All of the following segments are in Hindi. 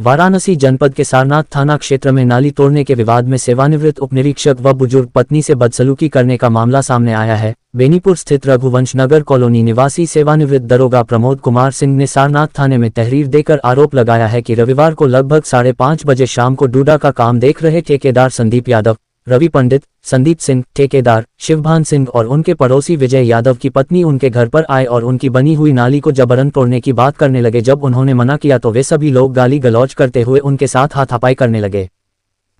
वाराणसी जनपद के सारनाथ थाना क्षेत्र में नाली तोड़ने के विवाद में सेवानिवृत्त उपनिरीक्षक व बुजुर्ग पत्नी से बदसलूकी करने का मामला सामने आया है। बेनीपुर स्थित रघुवंश नगर कॉलोनी निवासी सेवानिवृत्त दरोगा प्रमोद कुमार सिंह ने सारनाथ थाने में तहरीर देकर आरोप लगाया है कि रविवार को लगभग 5:30 बजे शाम को डूडा का काम देख रहे ठेकेदार संदीप यादव, रवि पंडित, संदीप सिंह, ठेकेदार शिवभान सिंह और उनके पड़ोसी विजय यादव की पत्नी उनके घर पर आए और उनकी बनी हुई नाली को जबरन तोड़ने की बात करने लगे। जब उन्होंने मना किया तो वे सभी लोग गाली गलौज करते हुए उनके साथ हाथापाई करने लगे।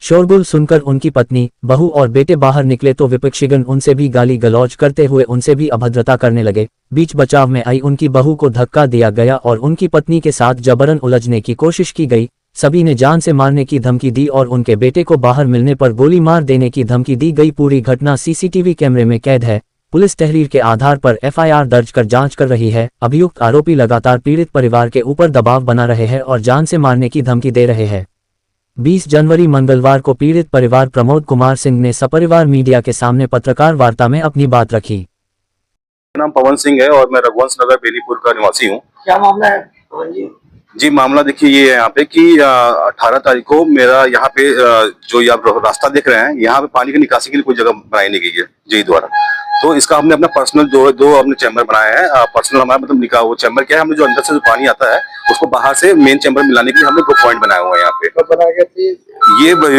शोरगुल सुनकर उनकी पत्नी, बहू और बेटे बाहर निकले तो विपक्षीगण उनसे भी गाली गलौज करते हुए उनसे भी अभद्रता करने लगे। बीच बचाव में आई उनकी बहू को धक्का दिया गया और उनकी पत्नी के साथ जबरन उलझने की कोशिश की गई। सभी ने जान से मारने की धमकी दी और उनके बेटे को बाहर मिलने पर गोली मार देने की धमकी दी गई। पूरी घटना सीसीटीवी कैमरे में कैद है। पुलिस तहरीर के आधार पर एफआईआर दर्ज कर जांच कर रही है। अभियुक्त आरोपी लगातार पीड़ित परिवार के ऊपर दबाव बना रहे हैं और जान से मारने की धमकी दे रहे हैं। 20 जनवरी मंगलवार को पीड़ित परिवार प्रमोद कुमार सिंह ने सपरिवार मीडिया के सामने पत्रकार वार्ता में अपनी बात रखी। मेरा नाम पवन सिंह है और मैं रघुवंश नगर बेनीपुर का निवासी हूँ। क्या मामला है पवन जी? जी, मामला देखिए ये है यहाँ पे कि 18 तारीख को मेरा यहाँ पे जो आप रास्ता देख रहे हैं, यहाँ पे पानी की निकासी के लिए कोई जगह बनाई नहीं गई है जेई द्वारा। तो इसका हमने अपना पर्सनल दो अपने चैम्बर बनाए हैं। पर्सनल हमारा मतलब निकाह वो चैम्बर क्या है, हमने जो अंदर से जो पानी आता है उसको बाहर से मेन चैम्बर मिलाने के लिए हमने 2 पॉइंट बनाए हुए हैं यहाँ पे। कब बनाया गया?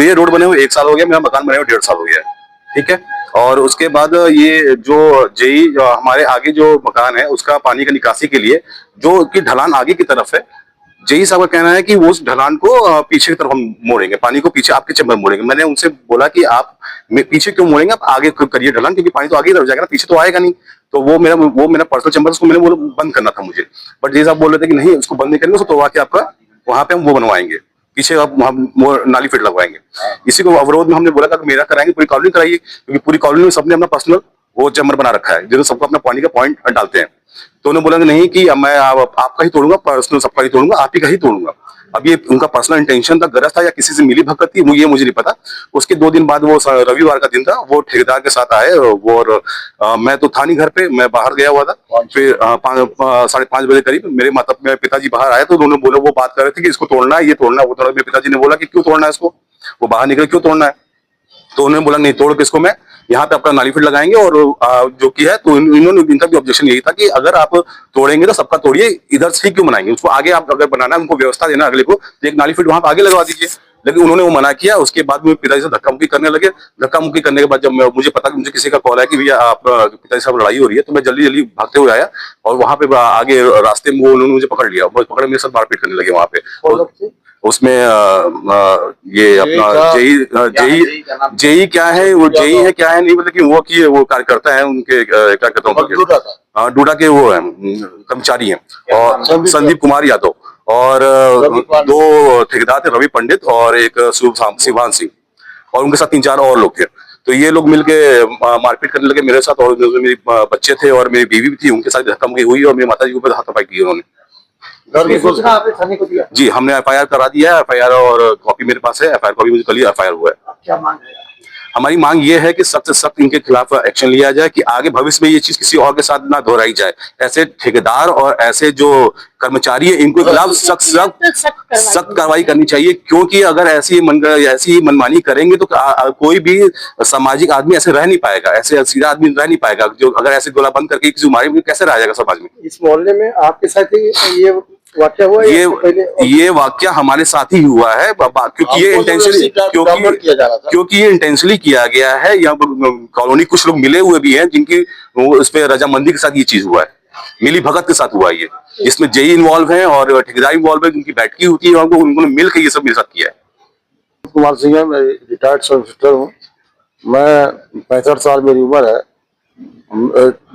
ये रोड बने हुए 1 साल हो गया, मेरा मकान बने हुए 1.5 साल हो गया, ठीक है। और उसके बाद ये जो जेई हमारे आगे जो मकान है उसका पानी का निकासी के लिए जो कि ढलान आगे की तरफ है, जेई साहब का कहना है कि वो उस ढलान को पीछे की तरफ हम मोड़ेंगे, पानी को पीछे आपके चैम्बर मोड़ेंगे। मैंने उनसे बोला कि आप पीछे क्यों मोड़ेंगे, आप आगे करिए ढलान, क्योंकि पानी तो आगे रह जाएगा ना, पीछे तो आएगा नहीं। तो वो मेरा पर्सनल चैम्बर उसको मैंने बंद करना था मुझे, बट जेई साहब बोल रहे थे कि नहीं, उसको बंद नहीं करेंगे, उसको तोड़वा के आपका वहां पे हम वो बनवाएंगे, पीछे आप नाली फिट लगवाएंगे। इसी को अवरोध में हमने बोला था कि मेरा कराएंगे, पूरी कॉलोनी कराइए, क्योंकि पूरी कॉलोनी में सबने अपना पर्सनल वो चैम्बर बना रखा है जिसमें सबको अपना पानी का पॉइंट डालते हैं। तो उन्होंने बोला कि नहीं कि मैं आपका ही तोड़ूंगा, पर्सनल सबका ही तोड़ूंगा, आप ही का ही तोड़ूंगा। अब ये उनका पर्सनल इंटेंशन था, गरज था या किसी से मिली भगत थी, ये मुझे नहीं पता। उसके 2 दिन बाद, वो रविवार का दिन था, वो ठेकेदार के साथ आए वो, और मैं तो था नहीं घर पे, मैं बाहर गया हुआ था। फिर 5:30 बजे करीब मेरे पिताजी बाहर आए तो उन्होंने बोला, वो बात कर रहे थे कि इसको तोड़ना है, ये तोड़ना है, वो तोड़ना। मेरे पिताजी ने बोला कि क्यों तोड़ना है इसको, वो बाहर निकले, क्यों तोड़ना है? तो उन्होंने बोला नहीं, तोड़ के इसको मैं यहाँ पे आपका नाली फिट लगाएंगे। और जो की है, तो इन्होंने, इनका भी ऑब्जेक्शन यही था कि अगर आप तोड़ेंगे तो सबका तोड़िए, इधर से क्यों बनाएंगे, उसको आगे आप अगर बनाना है, उनको व्यवस्था देना अगले को, तो एक नाली फिट वहां पे आगे लगवा दीजिए। लेकिन उन्होंने वो मना किया। उसके बाद मेरे पिताजी से धक्का मुक्की करने लगे। धक्का मुक्की करने के बाद जब मुझे पता कि मुझे किसी का कॉल है कि भैया आप पिताजी साहब लड़ाई हो रही है, तो मैं जल्दी जल्दी भागते हुए आया और वहां पे आगे रास्ते में वो उन्होंने मुझे पकड़ लिया, पकड़ मेरे साथ मारपीट करने लगे वहां पे। उसमें ये अपना जेई क्या है, वो जेई है क्या है नहीं, मतलब कि वो की वो कार्यकर्ता है उनके, क्या कहता हूँ, डूडा के वो है, कर्मचारी हैं, और संदीप कुमार यादव, और 2 ठेकेदार थे, रवि पंडित और एक शिवभान सिंह, और उनके साथ 3-4 और लोग थे। तो ये लोग मिलके मारपीट करने लगे मेरे साथ, और मेरे बच्चे थे और मेरी बीवी भी थी, उनके साथ धक्का मुक्की हुई और मेरी माता जी के ऊपर हाथापाई की उन्होंने। जी, हमने एफआईआर करा दिया है, एफआईआर और कॉपी मेरे पास है, एफआईआर कॉपी मुझे कल ही एफआईआर हुआ है। क्या मांग है? हमारी मांग ये है कि सख्त से सख्त इनके खिलाफ एक्शन लिया जाए कि आगे भविष्य में ये चीज किसी और के साथ ना दोहराई जाए। ऐसे ठेकेदार और ऐसे जो कर्मचारी है, इनके खिलाफ सख्त कार्रवाई करनी चाहिए, क्योंकि अगर ऐसी मनमानी करेंगे तो कोई भी सामाजिक आदमी ऐसे रह नहीं पाएगा, ऐसे सीधा आदमी रह नहीं पाएगा। जो अगर ऐसे गोला बंद करके किसी मारेंगे, कैसे रह जाएगा समाज में? इस मोहल्ले में आपके साथ ये वाक्य हुआ? ये वाक्य हमारे साथ ही हुआ है, क्योंकि ये इंटेंशनली किया गया है। यहाँ कॉलोनी कुछ लोग मिले हुए भी हैं जिनकी उस पे रजामंदी के साथ ये चीज हुआ है, मिली भगत के साथ हुआ है। ये इसमें जेई इन्वॉल्व है और ठेकेदार इन्वॉल्व है, जिनकी बैठकी होती है, उन्होंने मिल के ये सब मेरे साथ किया है। कुमार सिंह है, मैं रिटायर्ड सब इंस्पेक्टर हूँ। मैं 65 साल मेरी उम्र है।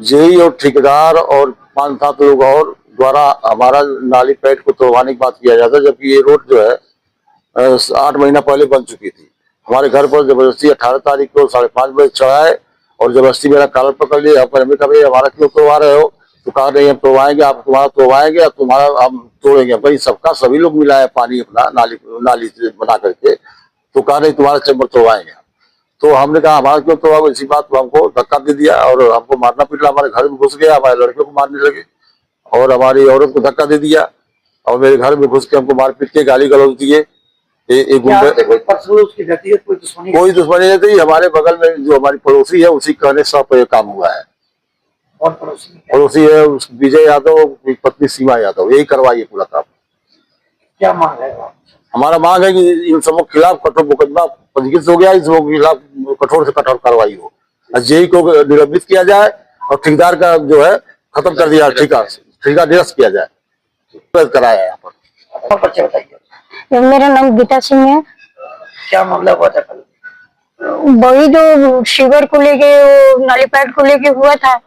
जेई और ठेकेदार और 5-7 लोग और द्वारा हमारा नाली पैड को तोड़वाने की बात किया जाता है, जबकि ये रोड जो है 8 महीना पहले बन चुकी थी। हमारे घर पर जबरदस्ती 18 तारीख को 5:30 बजे चढ़ाए और जबरदस्ती मेरा कॉलर पकड़ लिया। हमें कहा, हमारा क्यों तोड़वा रहे हो? तो कहा नहीं, हम तोड़वाएंगे, आप तुम्हारा तोड़वाएंगे, तुम्हारा हम तोड़ेंगे। भाई सबका सभी लोग मिला है पानी अपना नाली से बना करके, तो कहा नहीं, तुम्हारा चैम्बर तोड़वाएंगे। तो हमने कहा हमारा क्यों तोड़वा? इसी बात को हमको धक्का दे दिया और हमको मारना पीटना, हमारे घर में घुस गया, हमारे लड़के को मारने लगे और हमारी औरत को धक्का दे दिया। और मेरे घर में घुस के हमको मारपीट के गाली गलौज दिए। क्या गुंडे आपसे कोई पर्सनल उसकी व्यक्तिगत कोई दुश्मनी? कोई दुश्मनी नहीं थी। हमारे बगल में जो हमारी पड़ोसी है उसी कहने सब ये काम हुआ है। और पड़ोसी पड़ोसी है विजय यादव की पत्नी सीमा यादव, यही करवाई है पूरा काम। क्या मांग है आप? हमारा मांग है कि इन सबों के खिलाफ कठोर मुकदमा पंजीकृत हो गया, इन सबों के खिलाफ कठोर से कठोर कार्रवाई हो, जेई को निलंबित किया जाए और ठेकेदार का जो है खत्म कर दिया, ठेका निरस्त किया जाए, कराया है यहाँ पर। अपना परिचय बताइए। मेरा नाम गीता सिंह है। क्या मामला हुआ था कल? वही जो शिवर को लेके, वो नाली पैड को लेके हुआ था,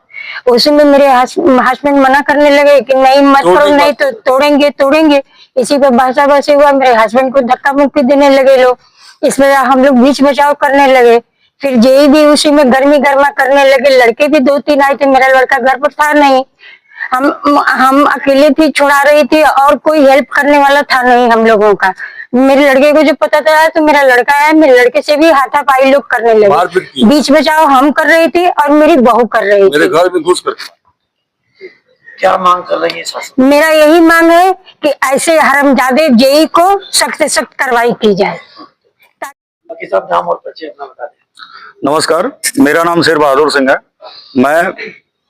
उसमें मेरे हस्बैंड मना करने लगे कि नहीं मत करो, नहीं तो तोड़ेंगे। इसी पे बहसाबाजी हुआ, मेरे हस्बैंड को धक्का मुक्की देने लगे लोग। इस वजह हम लोग बीच बचाव करने लगे। फिर जेई भी उसी में गर्मी गर्मा करने लगे। लड़के भी 2-3 आए थे, मेरा लड़का घर पर था नहीं। हम अकेले थी, छुड़ा रही थी और कोई हेल्प करने वाला था नहीं हम लोगों का। मेरे लड़के को जब पता चला तो मेरा लड़का है, मेरे लड़के से भी हाथापाई लोग करने लगे। बीच बचाव हम कर रही थी और मेरी बहू कर रही थी। मेरे घर में घुस कर। क्या मांग कर रही है शासन? मेरा यही मांग है कि ऐसे हरामजादे जेई को सख्त से सख्त कार्रवाई की जाए। बाकी सब नाम और परिचय अपना बता दें। नमस्कार, मेरा नाम शेर बहादुर सिंह है। मैं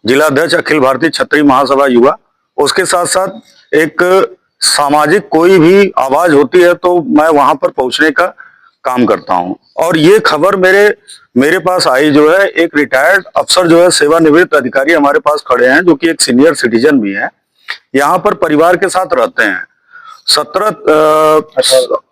जिला अध्यक्ष अखिल भारतीय क्षत्रिय महासभा युवा। उसके साथ साथ एक सामाजिक कोई भी आवाज होती है तो मैं वहां पर पहुंचने का काम करता हूं। और ये खबर मेरे पास आई जो है, एक रिटायर्ड अफसर जो है, सेवानिवृत्त अधिकारी हमारे पास खड़े हैं, जो कि एक सीनियर सिटीजन भी है, यहाँ पर परिवार के साथ रहते हैं।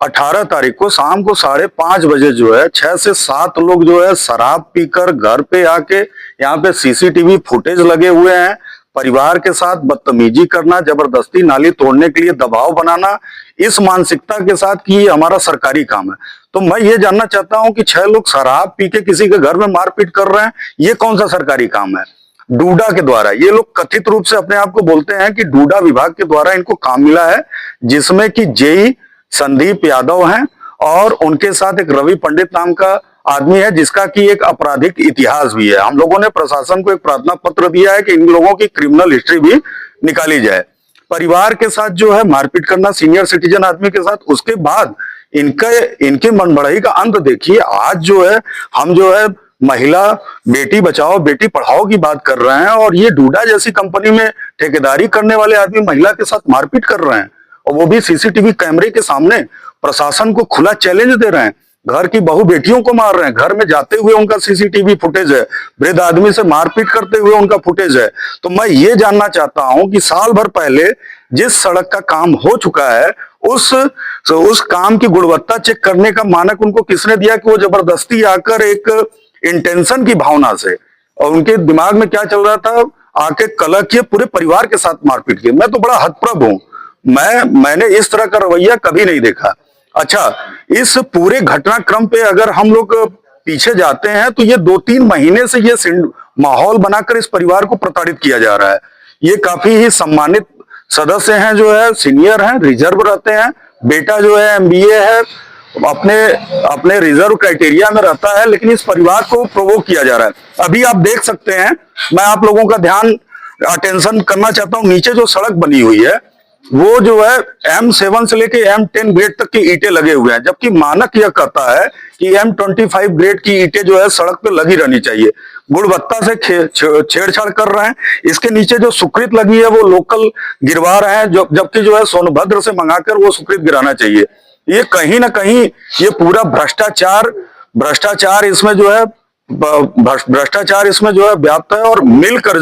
18 तारीख को शाम को 5:30 बजे जो है 6 से 7 लोग जो है शराब पीकर घर पे आके, यहाँ पे सीसीटीवी फुटेज लगे हुए हैं, परिवार के साथ बदतमीजी करना, जबरदस्ती नाली तोड़ने के लिए दबाव बनाना, इस मानसिकता के साथ कि ये हमारा सरकारी काम है। तो मैं ये जानना चाहता हूं कि 6 लोग शराब पी के किसी के घर में मारपीट कर रहे हैं, ये कौन सा सरकारी काम है? डूडा के द्वारा ये लोग कथित रूप से अपने आप को बोलते हैं कि डूडा विभाग के द्वारा इनको काम मिला है, जिसमें कि जेई संदीप यादव हैं और उनके साथ एक रवि पंडित नाम का आदमी है, जिसका कि एक आपराधिक इतिहास भी है। हम लोगों ने प्रशासन को एक प्रार्थना पत्र दिया है कि इन लोगों की क्रिमिनल हिस्ट्री भी निकाली जाए। परिवार के साथ जो है मारपीट करना, सीनियर सिटीजन आदमी के साथ, उसके बाद इनके मनबड़ाई का अंत देखिए। आज जो है हम जो है महिला बेटी बचाओ बेटी पढ़ाओ की बात कर रहे हैं और ये डूडा जैसी कंपनी में ठेकेदारी करने वाले आदमी महिला के साथ मारपीट कर रहे हैं, और वो भी सीसीटीवी कैमरे के सामने। प्रशासन को खुला चैलेंज दे रहे हैं, घर की बहू बेटियों को मार रहे हैं, घर में जाते हुए उनका सीसीटीवी फुटेज है, वृद्ध आदमी से मारपीट करते हुए उनका फुटेज है। तो मैं ये जानना चाहता हूं कि साल भर पहले जिस सड़क का काम हो चुका है, उस काम की गुणवत्ता चेक करने का मानक उनको किसने दिया कि वो जबरदस्ती आकर एक इंटेंशन की भावना से, और उनके दिमाग में क्या चल रहा था, आके कलह किए, पूरे परिवार के साथ मारपीट किए। मैं तो बड़ा हतप्रभ हूं, मैंने इस तरह का रवैया कभी नहीं देखा। अच्छा, इस पूरे घटनाक्रम पे अगर हम लोग पीछे जाते हैं तो ये 2-3 महीने से ये माहौल बनाकर इस परिवार को प्रताड़ित किया जा रहा है। ये काफी ही सम्मानित सदस्य हैं, जो है सीनियर हैं, रिजर्व रहते हैं, बेटा जो है MBA है, अपने रिजर्व क्राइटेरिया में रहता है, लेकिन इस परिवार को प्रोवोक किया जा रहा है। अभी आप देख सकते हैं, मैं आप लोगों का ध्यान अटेंशन करना चाहता हूं, नीचे जो सड़क बनी हुई है वो जो है M7 से लेके M10 ग्रेड तक की ईंटें लगे हुए हैं, जबकि मानक यह कहता है कि M25 ग्रेड की ईंटें जो है सड़क पे लगी रहनी चाहिए। गुणवत्ता से छेड़छाड़ कर रहे हैं। इसके नीचे जो सुकृत लगी है वो लोकल गिरवा रहे हैं, जबकि जो है सोनभद्र से मंगाकर वो सुकृत गिराना चाहिए। ये कहीं ना कहीं ये पूरा भ्रष्टाचार इसमें जो है व्याप्त है, और मिलकर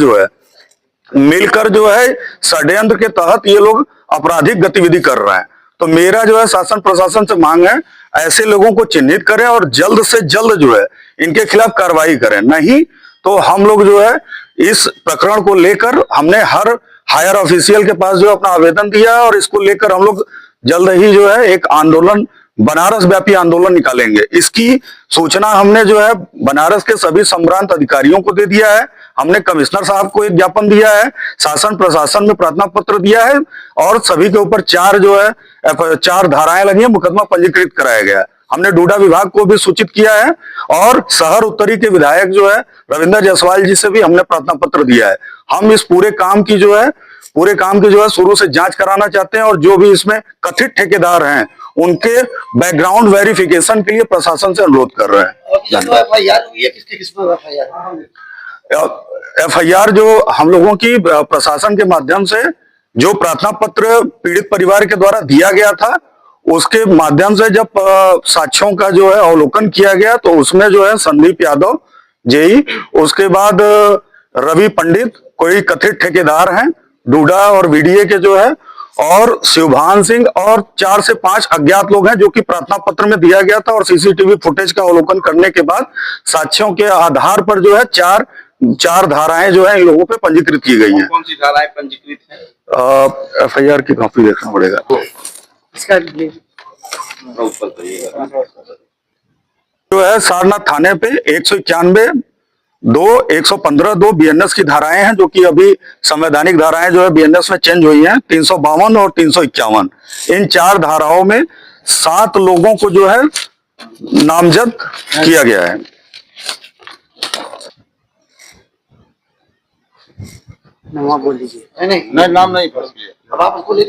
जो है षड्यंत्र के तहत ये लोग आपराधिक गतिविधि कर रहे हैं। तो मेरा जो है शासन प्रशासन से मांग है, ऐसे लोगों को चिन्हित करें और जल्द से जल्द जो है इनके खिलाफ कार्रवाई करें। नहीं तो हम लोग जो है इस प्रकरण को लेकर, हमने हर हायर ऑफिशियल के पास जो अपना आवेदन दिया है, और इसको लेकर हम लोग जल्द ही जो है एक आंदोलन, बनारस व्यापी आंदोलन निकालेंगे। इसकी सूचना हमने जो है बनारस के सभी संभ्रांत अधिकारियों को दे दिया है। हमने कमिश्नर साहब को एक ज्ञापन दिया है, शासन प्रशासन में प्रार्थना पत्र दिया है, और सभी के ऊपर 4 धाराएं लगी है, मुकदमा पंजीकृत कराया गया है। हमने डूडा विभाग को भी सूचित किया है, और शहर उत्तरी के विधायक जो है रविंद्र जायसवाल जी से भी हमने प्रार्थना पत्र दिया है। हम इस पूरे काम की जो है पूरे काम की जो है शुरू से जांच कराना चाहते हैं और जो भी इसमें कथित ठेकेदार हैं उनके बैकग्राउंड वेरिफिकेशन के लिए प्रशासन से अनुरोध कर रहे हैं। एफआईआर हुई है, किसके किस्म एफआईआर? एफआईआर जो हम लोगों की प्रशासन के माध्यम से जो प्रार्थना पत्र पीड़ित परिवार के द्वारा दिया गया था उसके माध्यम से जब साक्ष्यों का जो है अवलोकन किया गया तो उसमें जो है संदीप यादव जेई, उसके बाद रवि पंडित कोई कथित ठेकेदार हैं, डूडा और वीडीए के जो है, और शिवभान सिंह और 4 से 5 अज्ञात लोग हैं जो कि प्रार्थना पत्र में दिया गया था। और सीसीटीवी फुटेज का अवलोकन करने के बाद साक्ष्यों के आधार पर जो है चार धाराएं जो है इन लोगों पे पंजीकृत की गई हैं। कौन सी धाराएं पंजीकृत हैं? एफआईआर की कॉपी देखना पड़ेगा। इसका जो है सारनाथ थाने पे 191, 2, 115, 2 बीएनएस की धाराएं हैं जो कि अभी संवैधानिक धाराएं जो है बीएनएस में चेंज हुई हैं, 352 और 351। इन 4 धाराओं में 7 लोगों को जो है नामजद किया गया है। नाम बोल दीजिए। नहीं नहीं, नाम नहीं, अब आप उसको ले